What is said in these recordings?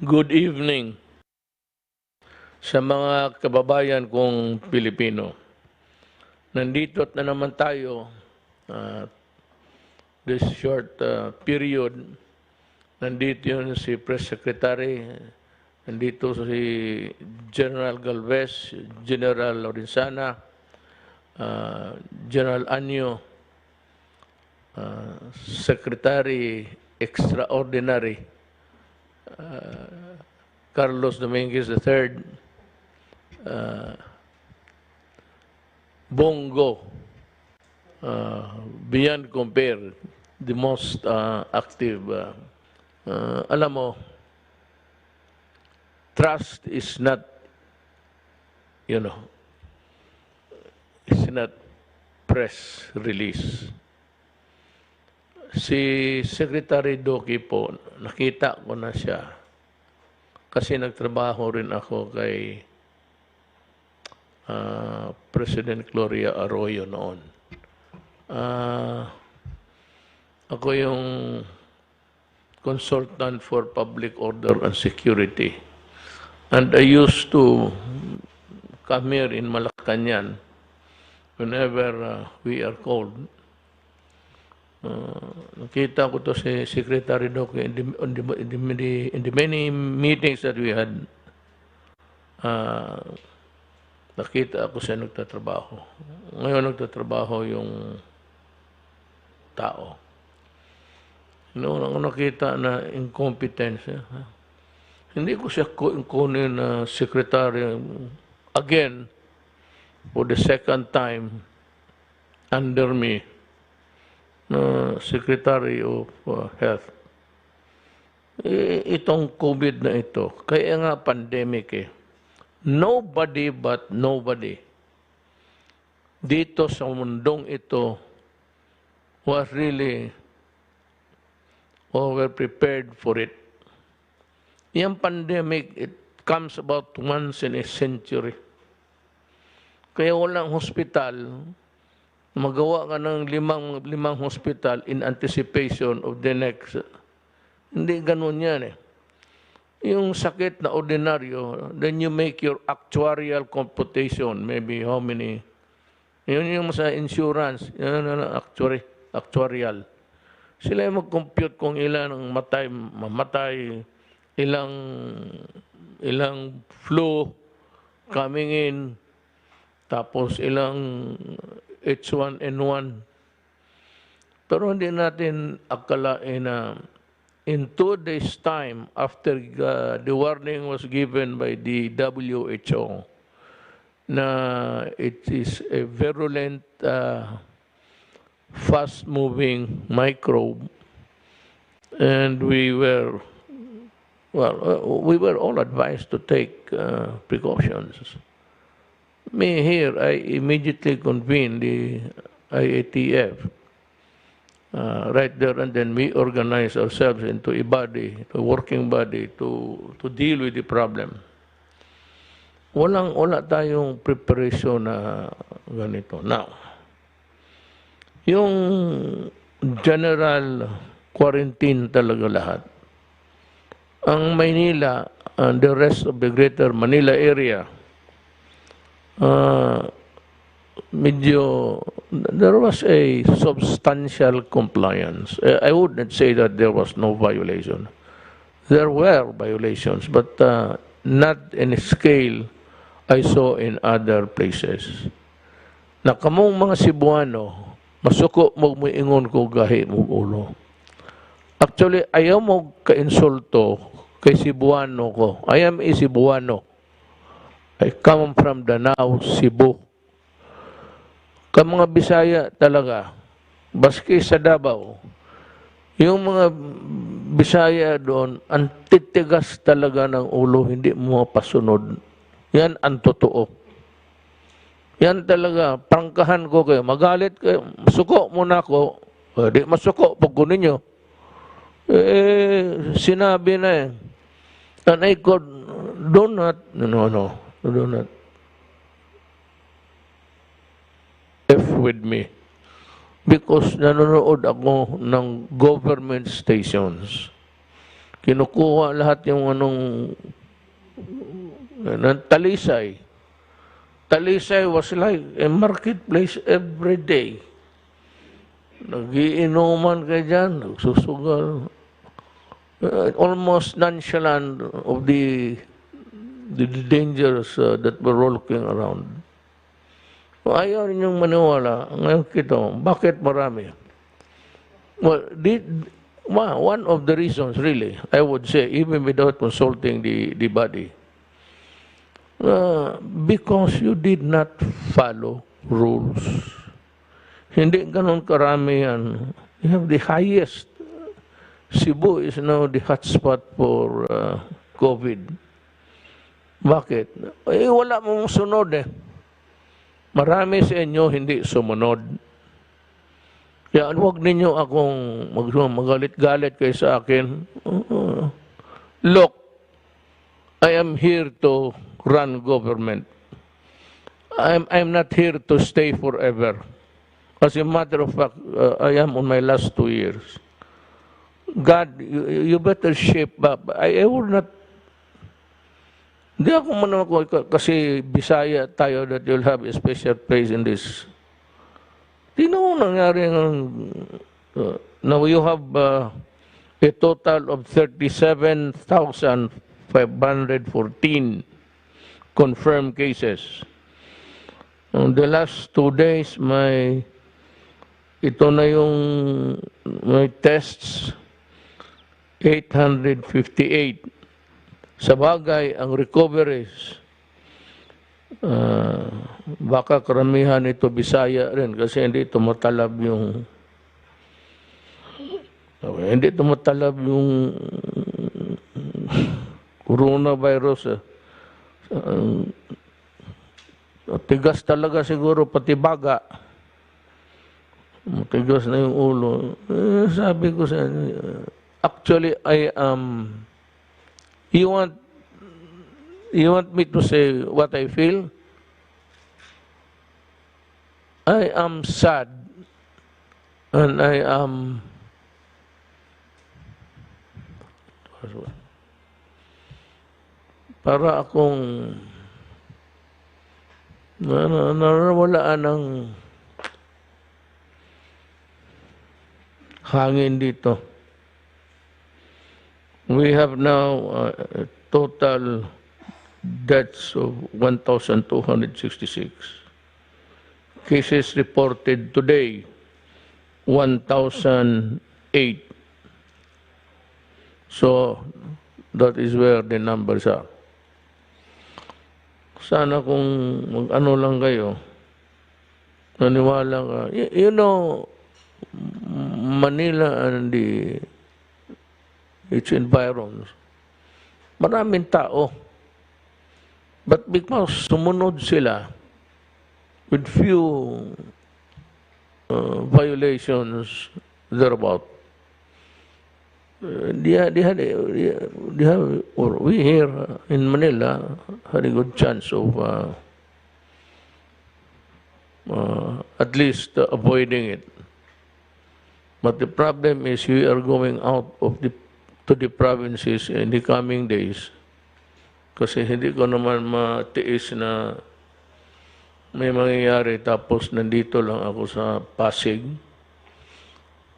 Good evening sa mga kababayan kong Pilipino. Nandito na naman tayo this short period. Nandito yun si Press Secretary, nandito si General Galvez, General Lorenzana, General Anyo, Secretary Extraordinary Carlos Dominguez III, Bongo, beyond compare, the most active. Alam mo, trust is not, it's not press release. Si Secretary Doki po, nakita ko na siya kasi nagtrabaho rin ako kay President Gloria Arroyo noon. Ako yung consultant for public order and security. And I used to come here in Malacanang whenever we are called. Nakita ko to si Secretary Doc in the many meetings that we had. Nakita ako siya nagtatrabaho. Ngayon nagtatrabaho yung tao. Noon ako nakita na incompetence. Hindi ko siya kunin na secretary again for the second time under me. Secretary of Health. Itong COVID na ito, kaya nga pandemic eh. Nobody but nobody dito sa mundong ito was really over prepared for it. Yung pandemic, it comes about once in a century. Kaya walang hospital, magawa ka ng limang hospital in anticipation of the next. Hindi ganun yan eh. Yung sakit na ordinaryo, then you make your actuarial computation, maybe how many. Yun yung sa insurance, yun actuarial. Sila yung mag-compute kung ilan ang mamatay, ilang flu coming in, tapos ilang H1N1. Pero hindi natin akalain na in 2 days' time after the warning was given by the WHO na it is a virulent, fast-moving microbe, and we were all advised to take precautions. Me here, I immediately convened the IATF right there, and then we organized ourselves into a body, a working body to deal with the problem. Wala tayong preparation na ganito. Now, yung general quarantine talaga lahat. Ang Maynila and the rest of the greater Manila area, there was a substantial compliance. I wouldn't say that there was no violation. There were violations, but not in a scale I saw in other places. Na kamong mga Cebuano, masuko mo ingon ko gahi mo ulo. Actually, ayaw mo ka-insulto kay Cebuano ko. I am a Cebuano. I come from Danao, Cebu. Ka mga Bisaya talaga, baski sa Davao, yung mga Bisaya doon, ang titigas talaga ng ulo, hindi mo pasunod. Yan ang totoo. Yan talaga, prangkahan ko kayo. Magalit kayo, suko muna ako. Di masuko, pag ko ninyo. Sinabi na eh. And I could, do not F with me. Because nanonood ako ng government stations. Kinukuha lahat yung Talisay. Talisay was like a marketplace every day. Nagiinuman ka dyan, nagsusugal. Almost nonchalant of the dangers that were rolling around. Ayaw ninyong maniwala. Ngayon kito, bakit marami? Well, one of the reasons, really, I would say, even without consulting the body, because you did not follow rules. Hindi ganun karami yan. You have the highest. Cebu is now the hotspot for COVID. Bakit? Wala mong sunod eh. Marami sa inyo hindi sumunod. Kaya huwag ninyo akong magalit-galit kayo sa akin. Look, I am here to run government. I'm not here to stay forever. As a matter of fact, I am on my last 2 years. God, you better shape up. I will not. Hindi ako man ako kasi Bisaya tayo that you'll have a special place in this. Tino nangyari now you have a total of 37,514 confirmed cases. On the last 2 days, ito na yung may tests, 858. Sa bagay, ang recoveries, baka karamihan ito Bisaya rin kasi hindi tumatalab yung coronavirus. Tigas talaga siguro pati baga. Matigas na yung ulo. Sabi ko sa actually, you want me to say what I feel? I am sad and I am para akong nawalaan ng hangin dito. We have now total deaths of 1,266. Cases reported today, 1,008. So, that is where the numbers are. Sana kung mag-ano lang kayo, naniwala ka. You know, Manila and its environs, maraming tao. But because sumunod sila with few violations thereabout, we here in Manila had a good chance of at least avoiding it. But the problem is we are going out of to the provinces in the coming days. Kasi hindi ko naman matiis na may mangyayari tapos nandito lang ako sa Pasig.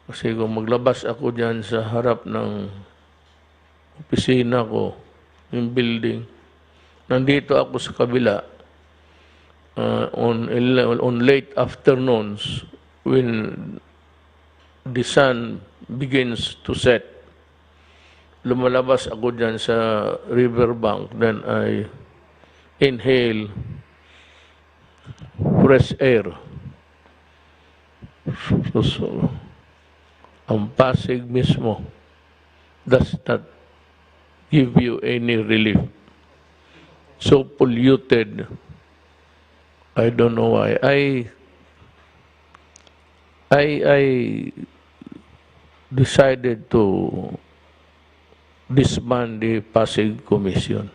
Kasi kung maglabas ako dyan sa harap ng opisina ko, yung building, nandito ako sa kabila on late afternoons when the sun begins to set. Lumalabas ako dyan sa riverbank, then I inhale fresh air. So, ang Pasig mismo does not give you any relief. So polluted, I don't know why. I decided to disband the Pasig Commission.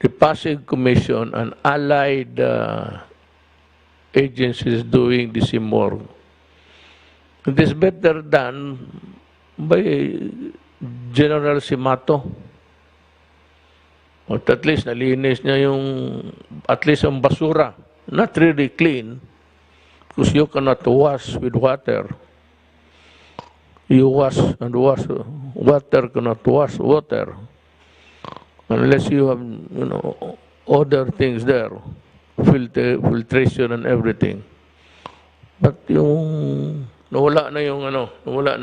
The Pasig Commission and allied agencies doing the same work. It is better done by General Simato. At least nalinis niya yung, at least ang basura. Not really clean, because you cannot wash with water. You wash and wash. Water cannot wash water. Unless you have, other things there. Filtration and everything. But yung, nawala na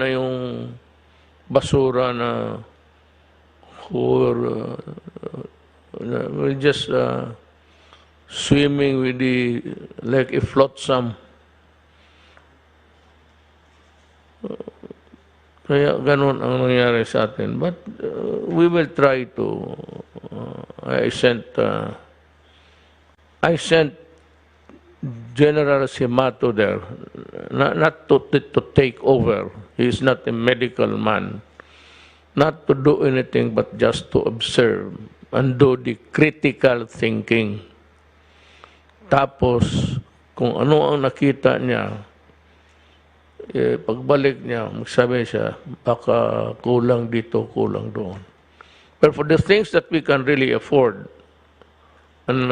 yung basura na, or, we're just swimming with the, like a flotsam. Kaya ganun ang nangyari sa atin. But we will try to, I sent General Simato there, not to take over. He is not a medical man. Not to do anything but just to observe and do the critical thinking. Tapos, kung ano ang nakita niya, pagbalik niya, magsabi siya, baka kulang dito, kulang doon. But for the things that we can really afford, and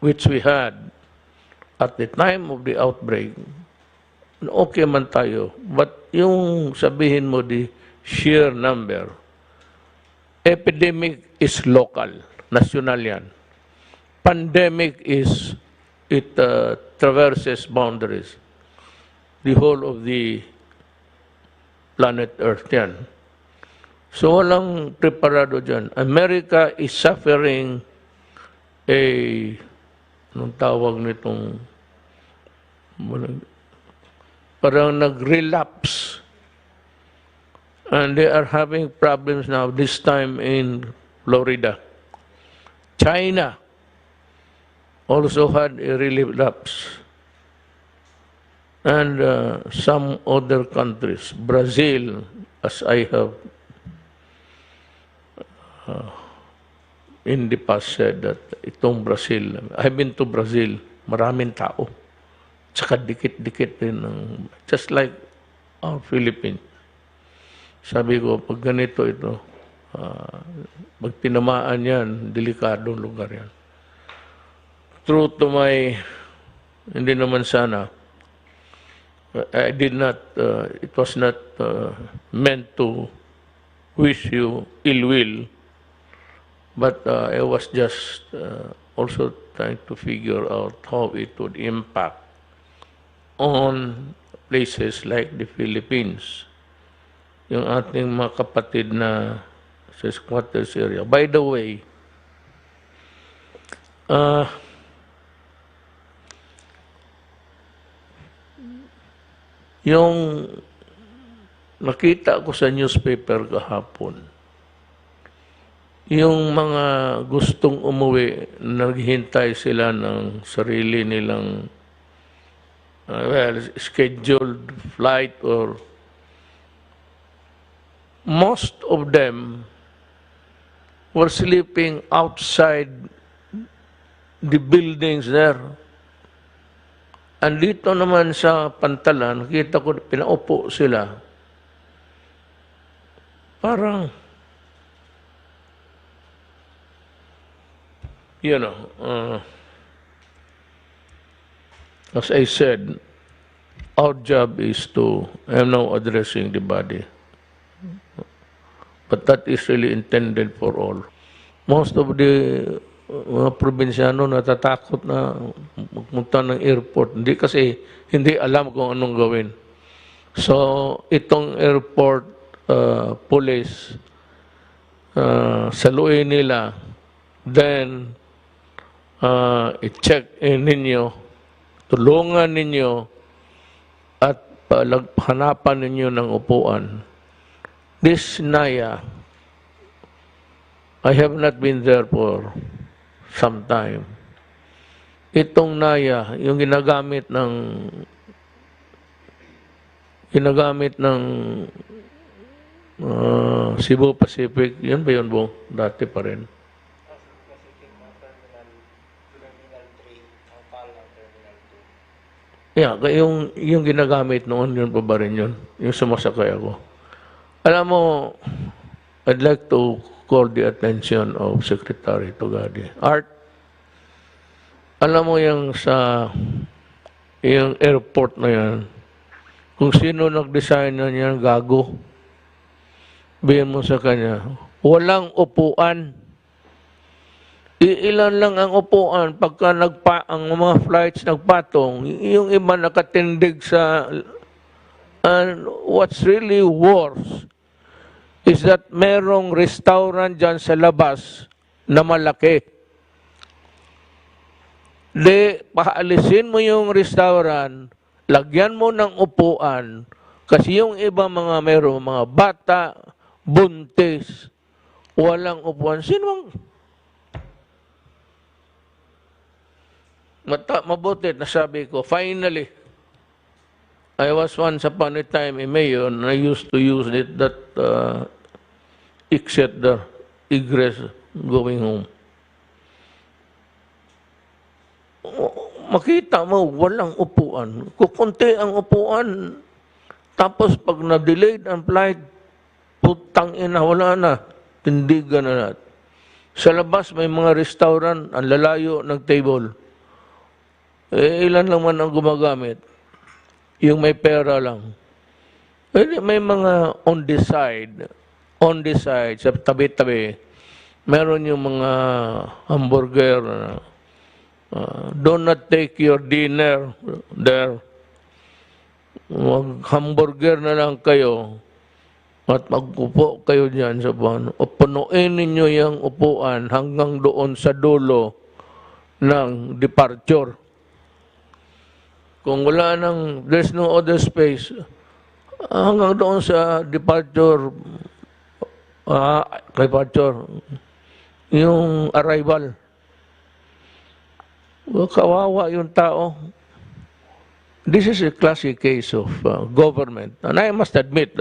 which we had at the time of the outbreak, okay man tayo. But yung sabihin mo the sheer number, epidemic is local, national yan. Pandemic is, it traverses boundaries. The whole of the planet Earth yan. So walang preparado dyan. America is suffering anong tawag nitong, parang nag-relapse. And they are having problems now, this time in Florida. China also had a relapse. And some other countries, Brazil, as I have in the past said that itong Brazil, I've been to Brazil, maraming tao. Tsaka dikit-dikit din, just like our Philippines. Sabi ko, pag ganito ito, pag tinamaan yan, delikadong lugar yan. True to my, hindi naman sana, I did not, it was not meant to wish you ill will, but I was just also trying to figure out how it would impact on places like the Philippines, yung ating mga kapatid na sa squatters area. By the way, yung nakita ko sa newspaper kahapon, yung mga gustong umuwi, naghihintay sila ng sarili nilang scheduled flight, or most of them were sleeping outside the buildings there. And dito naman sa Pantalan, nakita ko, pinaupo sila. Parang, as I said, our job is to, I'm now addressing the body. But that is really intended for all. Most of the mga probinsyano natatakot na magpunta ng airport. Hindi alam kung anong gawin. So, itong airport police, saluin nila, then, i-check in ninyo, tulungan ninyo, at hanapan ninyo ng upuan. This Naya, I have not been there for some time. Itong Naya, yung ginagamit ng Cebu Pacific, yun ba yun, Bong? Dati pa rin. Yeah, yung ginagamit noon, yun pa ba rin yun? Yung sumasakay ako. Alam mo, I'd like to call the attention of Secretary Tugadi. Art, alam mo yung airport na yan, kung sino nag-design na yan, gago. Bihin mo sa kanya, walang upuan. Iilan lang ang upuan pagka ang mga flights nagpatong, yung iba nakatindig sa... And what's really worse is that merong restaurant dyan sa labas na malaki. Paalisin mo yung restaurant, lagyan mo ng upuan, kasi yung iba merong mga bata, buntis, walang upuan. Mabuti na sabi ko, finally, I was once upon a time a mayor and I used to use that exit the egress going home. Makita mo, walang upuan. Kukunti ang upuan. Tapos pag na-delayed ang flight, putang ina, wala na. Tindigan na lahat. Sa labas may mga restaurant, ang lalayo ng table. Ilan lang man ang gumagamit. Yung may pera lang. May mga on the side, sa tabi-tabi, meron yung mga hamburger na do not take your dinner there. Mag-hamburger na lang kayo at magpupo kayo dyan sa buwan. O punuin ninyo yung upuan hanggang doon sa dulo ng departure. Kung wala there's no other space, hanggang doon sa departure, yung arrival. Kawawa yung tao. This is a classic case of government. And I must admit,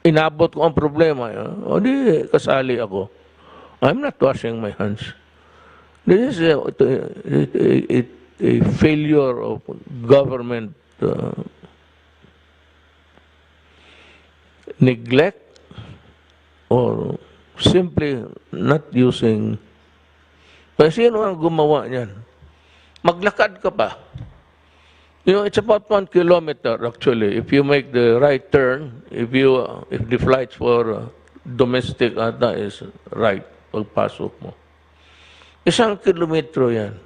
inabot ko ang problema. O di, kasali ako. I'm not washing my hands. This is a failure of government neglect or simply not using. Kasi sino ang gumawa niyan? Maglakad ka pa. It's about 1 kilometer actually. If you make the right turn, if the flights for domestic ata is right, pagpasok mo. 1 kilometro yan.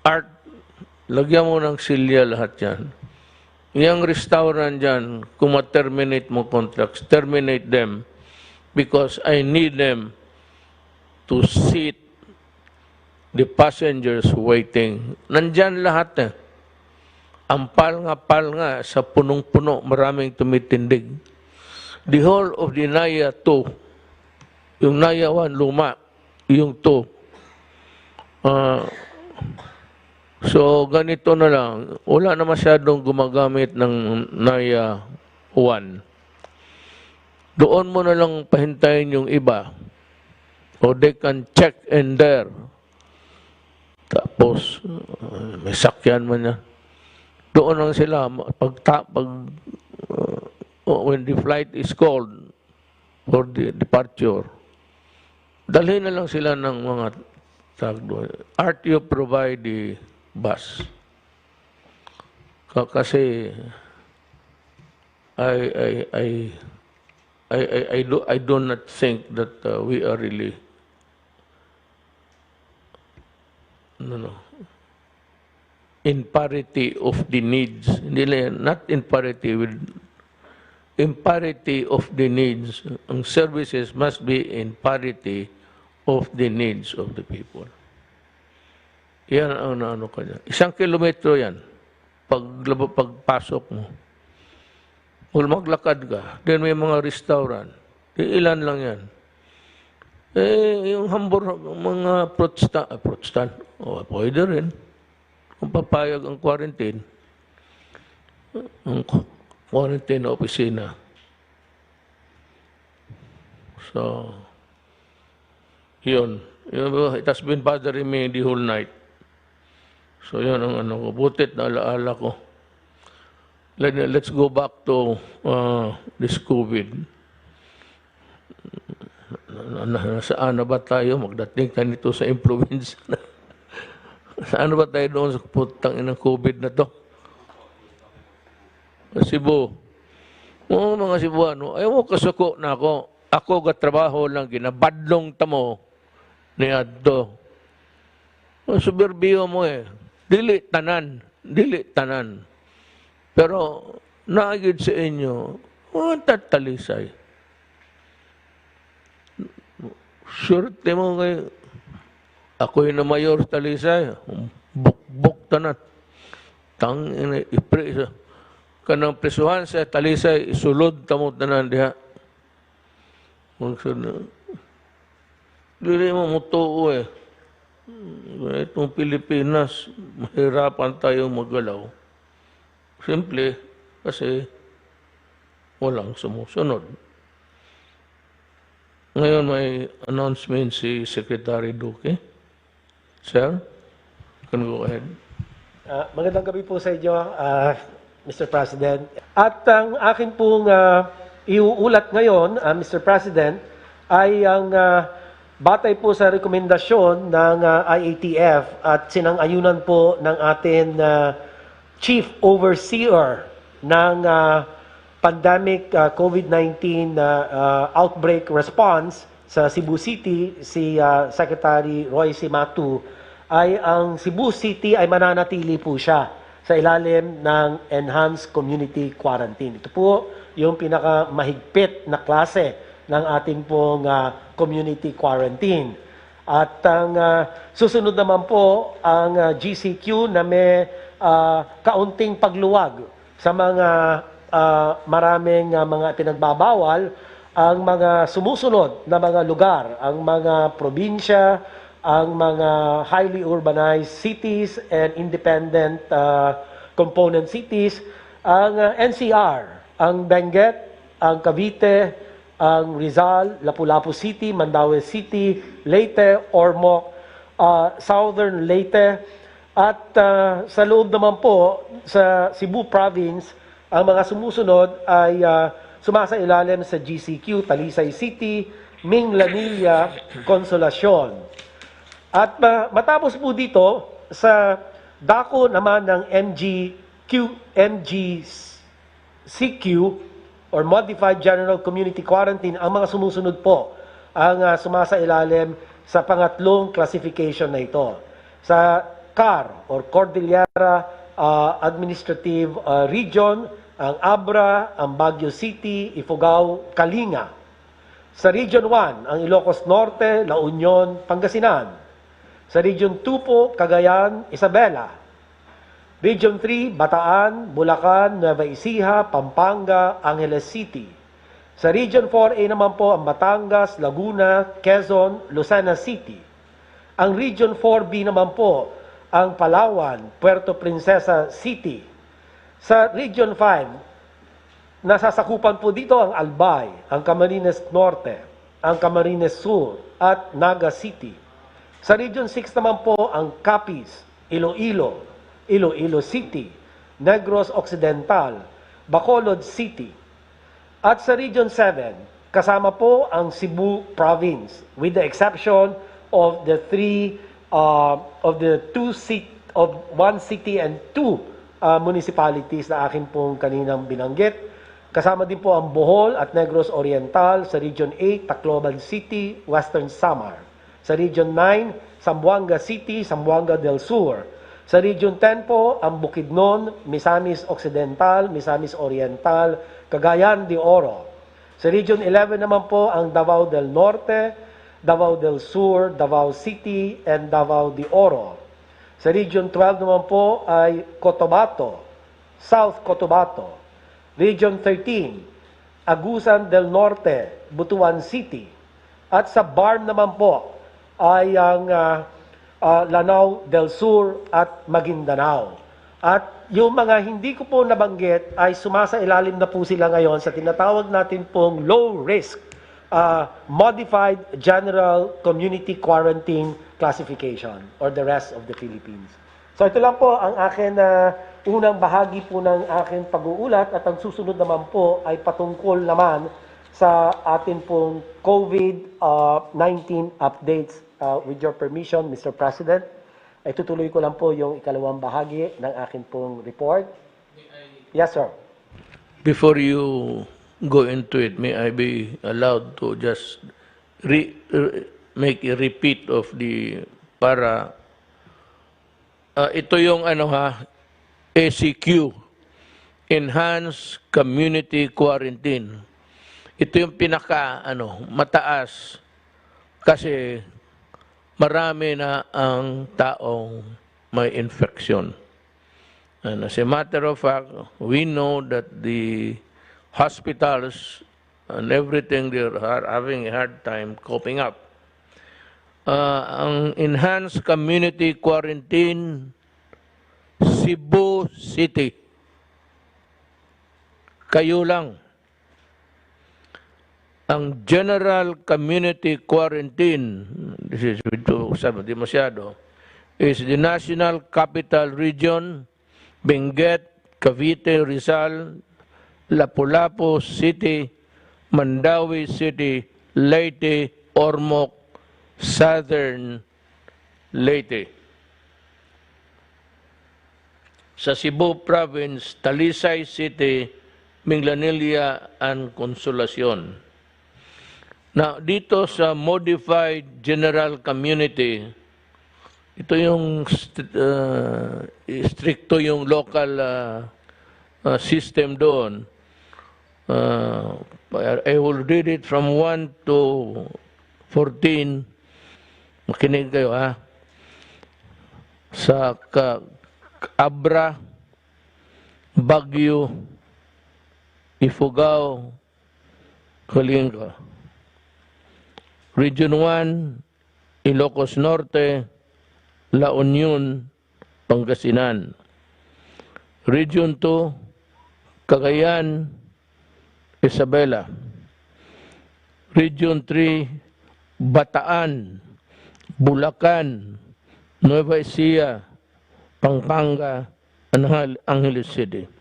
Art, lagyan mo ng silya lahat yan. Yung restaurant dyan, kung ma-terminate mo contracts, terminate them because I need them to seat the passengers waiting. Nandyan lahat eh. Ang pal nga sa punong-puno, maraming tumitindig. The whole of the NAIA 2, yung NAIA 1 luma, yung 2. So, ganito na lang. Wala na masyadong gumagamit ng NAIA 1. Doon mo na lang pahintayin yung iba. O they can check in there. Tapos, may sakyan man yan. Doon lang sila, when the flight is called for the departure, dalhin na lang sila ng mga tagdo. Art, you provide the bus. Kasi, I do not think that we are really in parity of the needs. Not in parity with, in parity of the needs. Ang services must be in parity of the needs of the people. Yan ang naano ka dyan. 1 kilometro yan. Pagpasok mo. Kung maglakad ka, then may mga restaurant. Ilan lang yan. Yung mga protestant, pwede rin. Kung papayag ang quarantine na opisina. So, yun. It has been bothering me the whole night. So, yun ang ko. Butit na alaala ko. let's go back to this COVID. Saan na ba tayo? Magdating tayo nito sa influenza. Saan na ba tayo doon sa putang inang COVID na to? Cebu. Oo, mga Cebuano, ayaw mo kasuko na ako. Ako gatrabaho lang, ginabadlong tamo ni Adto. Suberbiyo mo eh. Dili tanan. Pero, naagid sa inyo, tatalisay. Surte mo kayo. Ako'y na mayor talisay. Buk tanat. Tang ina ipresa. Kanang presuhan sa talisay, isulod tamot tanan diha. Magsud. Dili mo mutuo eh. Itong Pilipinas, mahirapan tayo maggalaw. Simple, kasi walang sumusunod. Ngayon may announcement si Secretary Duque. Sir, you can go ahead. Magandang gabi po sa inyo, Mr. President. At ang akin pong iuulat ngayon, Mr. President, ay ang batay po sa rekomendasyon ng IATF at sinang-ayunan po ng ating Chief Overseer ng Pandemic COVID-19 Outbreak Response sa Cebu City, si Secretary Roy Simatu, ay ang Cebu City ay mananatili po siya sa ilalim ng Enhanced Community Quarantine. Ito po yung pinakamahigpit na klase ng ating pong community quarantine. At ang susunod naman po ang GCQ na may kaunting pagluwag sa mga maraming mga pinagbabawal, ang mga sumusunod na mga lugar, ang mga probinsya, ang mga highly urbanized cities and independent component cities, ang NCR, ang Benguet, ang Cavite, ang Rizal, Lapu-Lapu City, Mandaue City, Leyte, Ormoc, Southern Leyte, at sa loob naman po sa Cebu Province, ang mga sumusunod ay sumasailalim sa GCQ, Talisay City, Minglanilla, Consolacion. At matapos po dito, sa dako naman ng MGCQ, or Modified General Community Quarantine, ang mga sumusunod po ang sumasailalim sa pangatlong classification na ito. Sa CAR, or Cordillera Administrative Region, ang Abra, ang Baguio City, Ifugao, Kalinga. Sa Region 1, ang Ilocos Norte, La Union, Pangasinan. Sa Region 2 po, Cagayan, Isabela. Region 3, Bataan, Bulacan, Nueva Ecija, Pampanga, Angeles City. Sa Region 4A naman po, ang Batangas, Laguna, Quezon, Lucena City. Ang Region 4B naman po, ang Palawan, Puerto Princesa City. Sa Region 5, nasasakupan po dito ang Albay, ang Camarines Norte, ang Camarines Sur, at Naga City. Sa Region 6 naman po, ang Capiz, Iloilo, Iloilo City, Negros Occidental, Bacolod City. At sa Region 7, kasama po ang Cebu Province, with the exception of the one city and two municipalities na akin pong kaninang binanggit. Kasama din po ang Bohol at Negros Oriental sa Region 8, Tacloban City, Western Samar. Sa Region 9, Zamboanga City, Zamboanga del Sur. Sa Region 10 po, ang Bukidnon, Misamis Occidental, Misamis Oriental, Cagayan de Oro. Sa Region 11 naman po, ang Davao del Norte, Davao del Sur, Davao City, and Davao de Oro. Sa Region 12 naman po ay Cotabato, South Cotabato. Region 13, Agusan del Norte, Butuan City. At sa BARM naman po ay ang Lanao del Sur at Maguindanao. At yung mga hindi ko po nabanggit ay sumasailalim na po sila ngayon sa tinatawag natin pong low risk Modified General Community Quarantine Classification or the rest of the Philippines. So ito lang po ang akin na unang bahagi po ng aking pag-uulat at ang susunod naman po ay patungkol naman sa atin pong COVID-19 updates. With your permission, Mr. President, ay tutuloy ko lang po yung ikalawang bahagi ng akin pong report. Yes, sir. Before you go into it, may I be allowed to just make a repeat of the para ito yung ACQ, Enhanced Community Quarantine. Ito yung pinaka mataas kasi marami na ang taong may infection. And as a matter of fact, we know that the hospitals and everything, they are having a hard time coping up. Ang enhanced community quarantine, Cebu City. Kayo lang. Ang general community quarantine, this is di masyado, is the National Capital Region, Benguet, Cavite, Rizal, Lapu-Lapu City, Mandawi City, Leyte, Ormoc, Southern Leyte. Sa Cebu Province, Talisay City, Minglanilla, and Consolacion. Now, dito sa Modified General Community, ito yung stricto yung local system doon. I will read it from 1 to 14. Makinig kayo, ha? Sa Abra, Baguio, Ifugao, Kalinga. Region 1, Ilocos Norte, La Union, Pangasinan. Region 2, Cagayan, Isabela. Region 3, Bataan, Bulacan, Nueva Ecija, Pampanga, and Angeles City.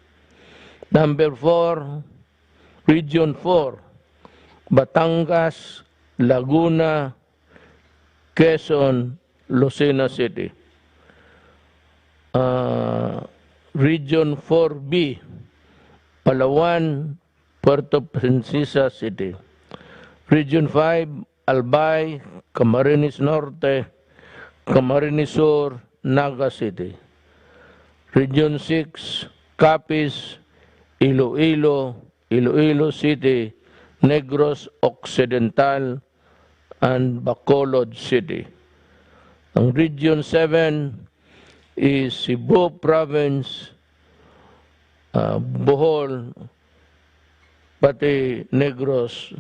Number 4, Region 4, Batangas, Laguna, Quezon, Lucena City. Region 4B, Palawan, Puerto Princesa City. Region 5, Albay, Camarines Norte, Camarines Sur, Naga City. Region 6, Capiz, Iloilo, Iloilo City, Negros Occidental, and Bacolod City. Ang Region 7 is Cebu Province, Bohol, pati Negros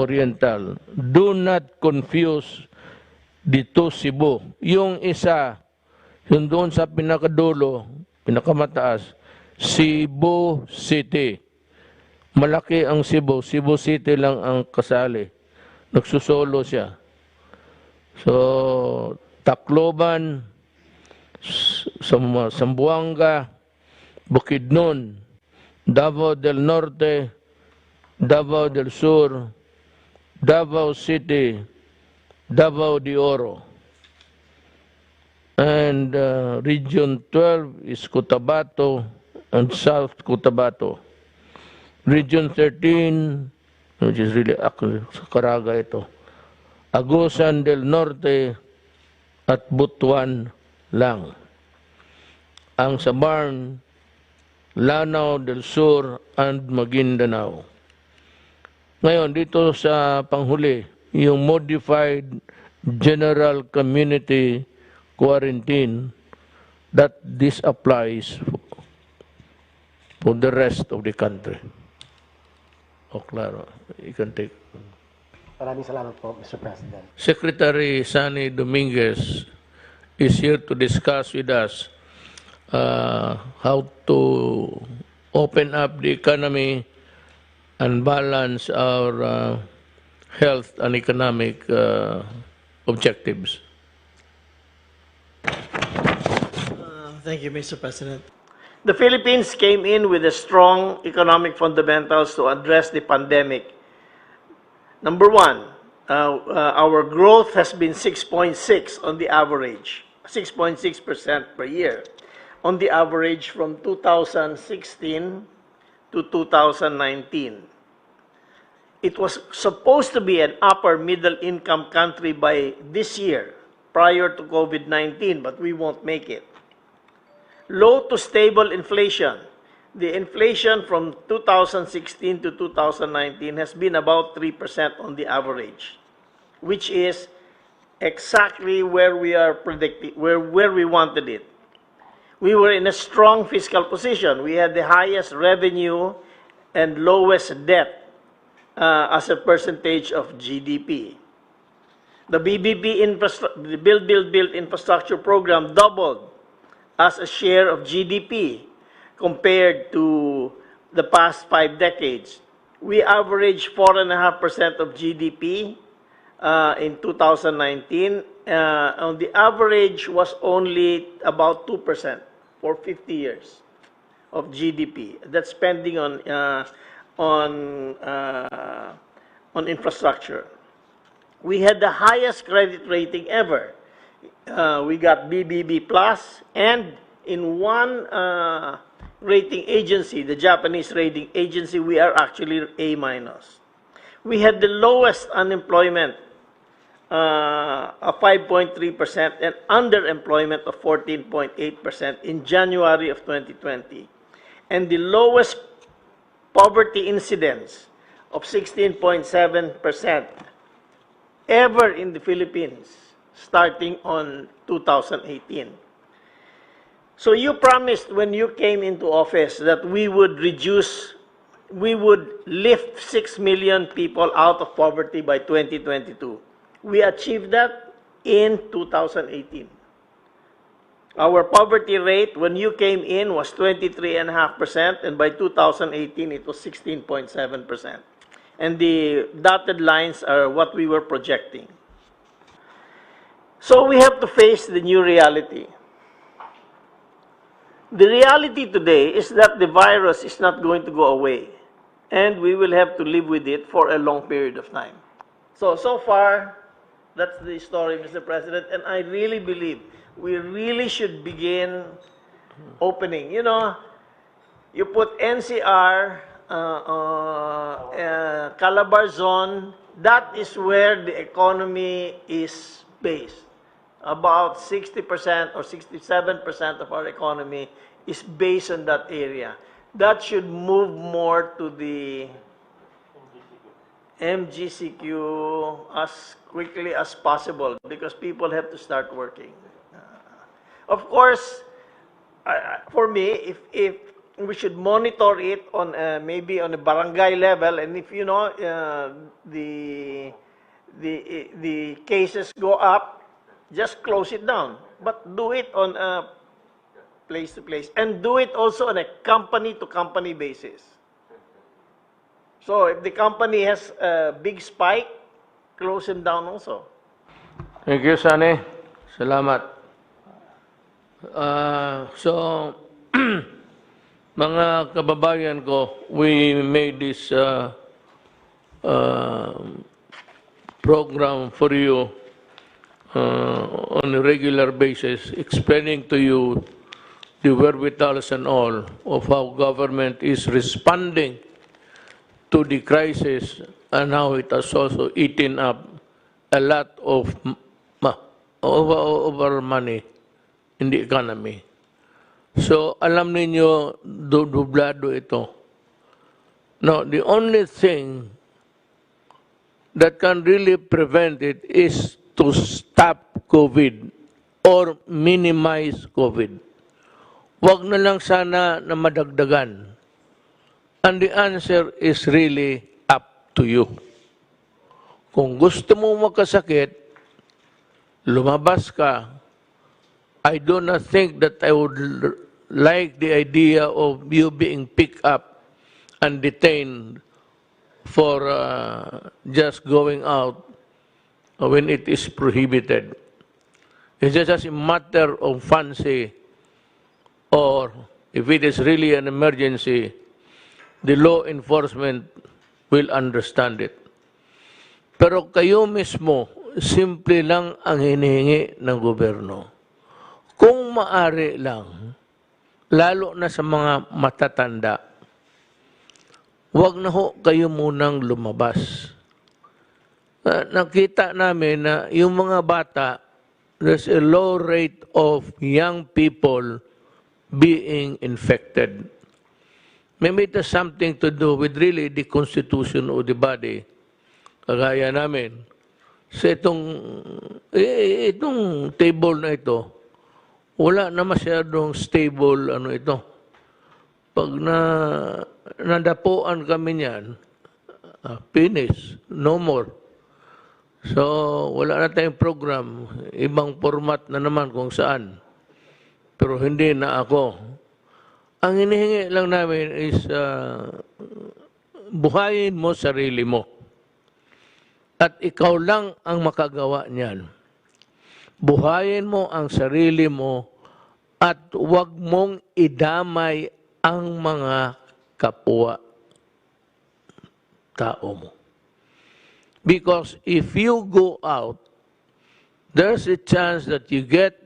Oriental. Do not confuse dito Cebu. Yung isa, yung doon sa pinakadulo, pinakamataas, Cebu City. Malaki ang Cebu. Cebu City lang ang kasali. Nagsusolo siya. So, Tacloban, Zamboanga, Bukidnon, Davao del Norte, Davao del Sur, Davao City, Davao de Oro. And Region 12 is Cotabato and South Cotabato. Region 13, which is really sa Caraga ito, Agusan del Norte at Butuan lang. Ang Sabarn, Lanao del Sur and Maguindanao. Ngayon, dito sa panghuli, yung Modified General Community Quarantine, that this applies for the rest of the country. O, klaro. You can take. Maraming salamat po, Mr. President. Secretary Sani Dominguez is here to discuss with us how to open up the economy and balance our health and economic objectives. Thank you, Mr. President. The Philippines came in with a strong economic fundamentals to address the pandemic. Number one, our growth has been 6.6 on the average, 6.6% per year, on the average from 2016 to 2019. It was supposed to be an upper middle income country by this year, prior to COVID-19, but we won't make it. Low to stable inflation. The inflation from 2016 to 2019 has been about 3% on the average, which is exactly where we are predicting, where we wanted it. We were in a strong fiscal position. We had the highest revenue and lowest debt as a percentage of GDP. The the Build Infrastructure Program doubled as a share of GDP compared to the past 5 decades. We averaged 4.5% of GDP in 2019. On the average was only about 2% for 50 years of GDP. That's spending on infrastructure. We had the highest credit rating ever. We got BBB plus, and in one rating agency, the Japanese rating agency, we are actually A minus. We had the lowest unemployment of 5.3% and underemployment of 14.8% in January of 2020, and the lowest poverty incidence of 16.7% ever in the Philippines, starting on 2018. So you promised when you came into office that we would lift 6 million people out of poverty by 2022. We achieved that in 2018. Our poverty rate when you came in was 23.5%, and by 2018 it was 16.7%. And the dotted lines are what we were projecting. So we have to face the new reality. The reality today is that the virus is not going to go away, and we will have to live with it for a long period of time. So far, that's the story, Mr. President, and I really believe we really should begin opening. You know, you put NCR, Calabar zone, that is where the economy is based. About 60% or 67% of our economy is based on that area. That should move more to the MGCQ as quickly as possible because people have to start working. Of course, for me, if we should monitor it on maybe on a barangay level, and if you know the cases go up, just close it down. But do it on a place to place, and do it also on a company to company basis. So if the company has a big spike, close them down also. Thank you, Sani. Salamat. So, mga kababayan ko, we made this program for you on a regular basis, explaining to you the wherewithals and all of how government is responding to the crisis and how it has also eaten up a lot of our money in the economy. So, alam ninyo, dublado ito. Now, the only thing that can really prevent it is to stop COVID or minimize COVID. Wag na lang sana na madagdagan. And the answer is really up to you. Kung gusto mo magkasakit, lumabas ka. I do not think that I would like the idea of you being picked up and detained for just going out when it is prohibited. It's just a matter of fancy or If it is really an emergency, the law enforcement will understand it. Pero kayo mismo, simple lang ang hinihingi ng gobyerno. Kung maari lang, lalo na sa mga matatanda, huwag na ho kayo munang lumabas. Nakita namin na yung mga bata, there's a low rate of young people being infected. Maybe it has something to do with really the constitution of the body. Kagaya namin. Sa itong table na ito, wala na masyadong stable Pag nadapuan kami niyan, finish, no more. So, wala na tayong program. Ibang format na naman kung saan. Pero hindi na ako. Ang hinihingi lang namin is buhayin mo sarili mo. At ikaw lang ang makagawa niyan. Buhayin mo ang sarili mo at huwag mong idamay ang mga kapwa tao mo. Because if you go out, there's a chance that you get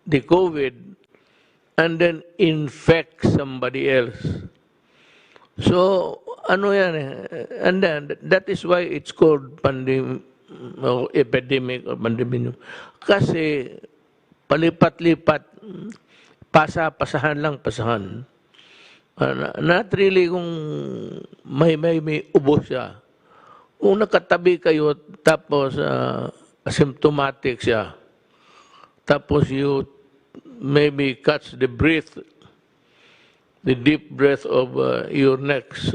the COVID and then infect somebody else. So, yan and then that is why it's called epidemic or pandemic. Kasi palipat-lipat, pasahan lang. Not really kung may ubo siya. Kung nakatabi kayo, tapos asymptomatic siya, tapos you maybe catch the breath, the deep breath of your next,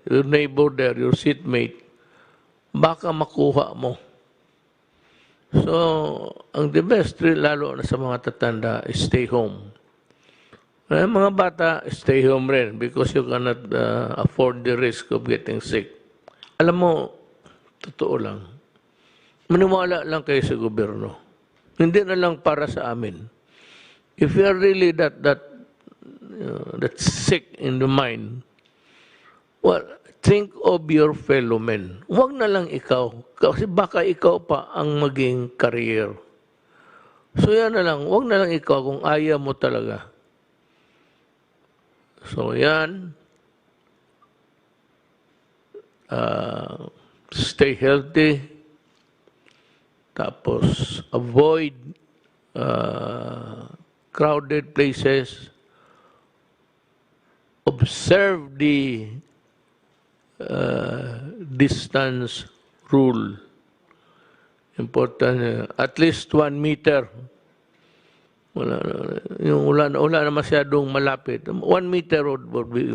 your neighbor there, your seatmate, baka makuha mo. So, ang the best, lalo na sa mga tatanda, is stay home. Mga bata, stay home rin because you cannot afford the risk of getting sick. Alam mo, totoo lang, maniwala lang kayo sa gobyerno. Hindi na lang para sa amin. If you are really that sick in the mind, well, think of your fellow men. Huwag na lang ikaw, kasi baka ikaw pa ang maging career. So yan na lang, huwag na lang ikaw kung ayaw mo talaga. So yan, stay healthy, tapos avoid crowded places, observe the distance rule. Important, at least 1 meter. Wala na masyadong malapit. 1 meter would be,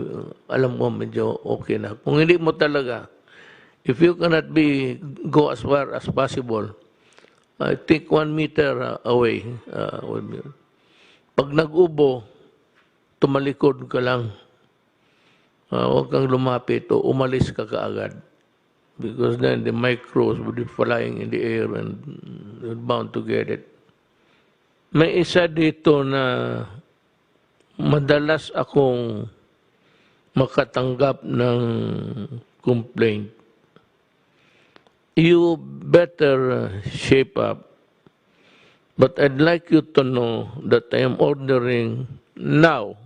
alam mo, medyo okay na. Kung hindi mo talaga, if you cannot go as far as possible, I think 1 meter away. Pag nag-ubo, tumalikod ka lang. Huwag kang lumapit o umalis ka kaagad. Because then the microbes would be flying in the air and you're bound to get it. May isa dito na madalas akong makatanggap ng complaint. You better shape up. But I'd like you to know that I am ordering now,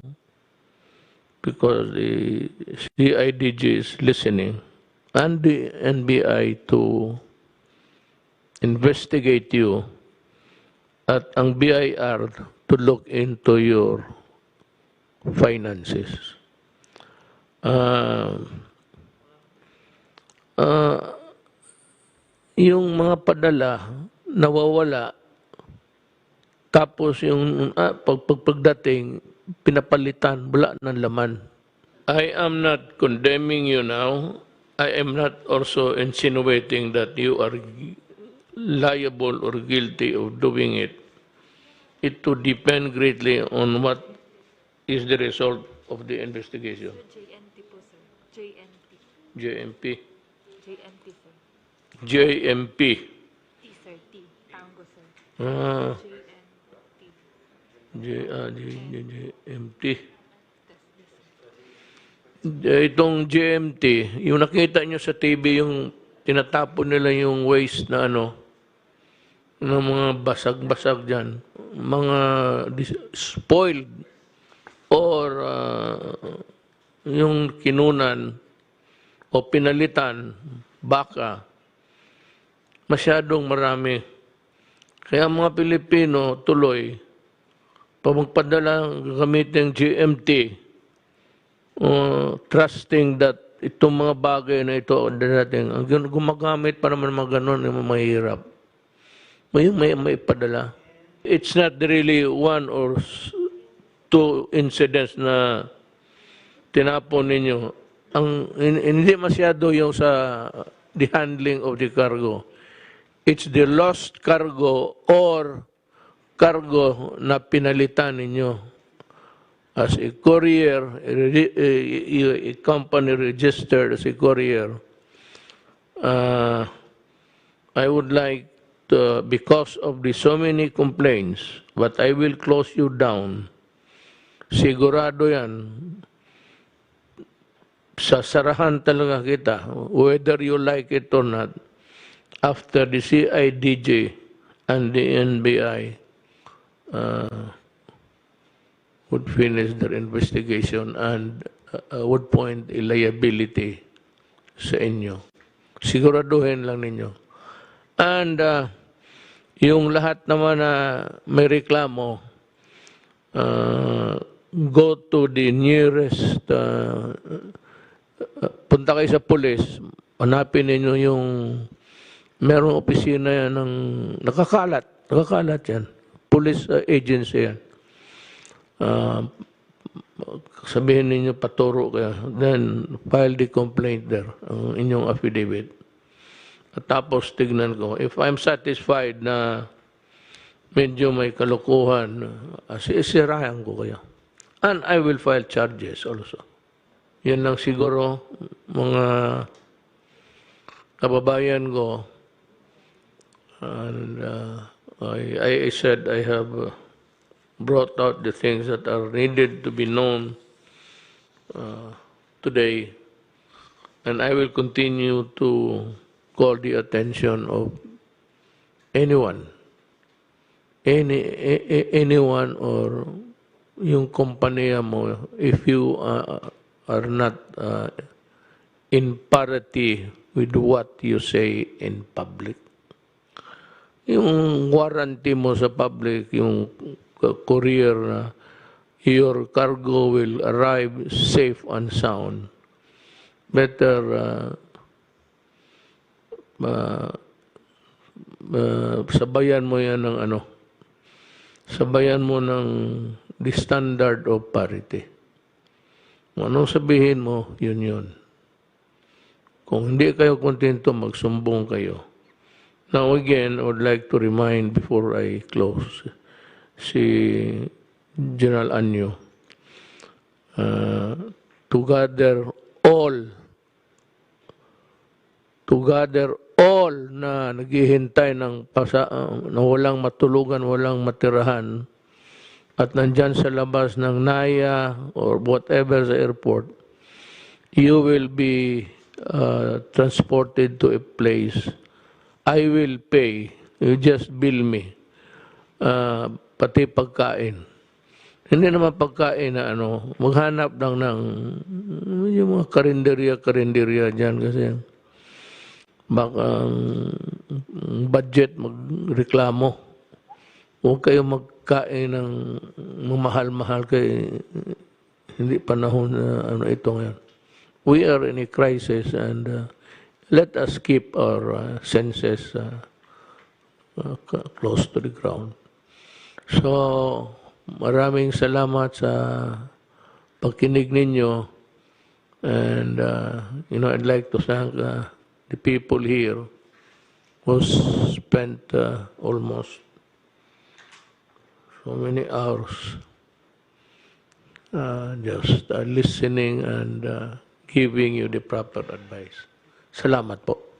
because the CIDG is listening, and the NBI to investigate you, at ang BIR to look into your finances. Yung mga padala, nawawala, tapos yung pagdating, pinapalitan, wala ng laman. I am not condemning you now. I am not also insinuating that you are liable or guilty of doing it. It would depend greatly on what is the result of the investigation. JNT po, sir. JNT. JMP. JNT, sir. JMP. T, sir. T. Tango, sir. Ah. JNT. GMT. Itong GMT, yung nakita nyo sa TV, yung tinatapon nila yung waste na ng mga basag-basag dyan, mga spoiled or yung kinunan o pinalitan, baka, masyadong marami. Kaya mga Pilipino tuloy, pag magpadala gamitin ng GMT, trusting that itong mga bagay na ito dating, ang gumagamit pa naman mga ganun, yung mahirap. May padala. It's not really one or two incidents na tinapon ninyo. Hindi masyado yung sa the handling of the cargo. It's the lost cargo or cargo na pinalitan ninyo. As a courier, a company registered as a courier, I would like to, because of the so many complaints, but I will close you down. Sigurado yan. Sasarahan talaga kita, whether you like it or not, after the CIDJ and the NBI would finish their investigation and would point a liability sa inyo. Siguraduhin lang ninyo. And yung lahat naman na may reklamo, go to the nearest, punta kayo sa police, hanapin ninyo yung merong opisina yan ng nakakalat yan. Police agency yan. Sabihin ninyo paturo kaya, then file the complaint there, ang inyong affidavit. At tapos tignan ko, if I'm satisfied na medyo may kalukuhan, sisirahan ko kayo. And I will file charges also. Yan lang siguro, mga kababayan ko. And I said I have brought out the things that are needed to be known today, and I will continue to call the attention of anyone or yung kompanya mo, if you are not in parity with what you say in public. Yung warranty mo sa public, yung courier na your cargo will arrive safe and sound. Better sabayan mo yan ng sabayan mo ng the standard of parity. Kung anong sabihin mo, yun. Kung hindi kayo kontento, magsumbong kayo. Now again, I would like to remind before I close, si General Anyo, to gather all na naghihintay ng na walang matulugan, walang matirahan, at nandyan sa labas ng NAIA or whatever sa airport, you will be transported to a place. I will pay. You just bill me. Pati pagkain. Hindi naman pagkain na maghanap lang ng yung mga karinderya dyan kasi baka budget magreklamo. Huwag kayo magkain ng mahal-mahal kay hindi panahon na ito ngayon. We are in a crisis and let us keep our senses close to the ground. So, maraming salamat sa pagkinig ninyo, and I'd like to thank the people here who spent almost so many hours just listening and giving you the proper advice. Salamat po.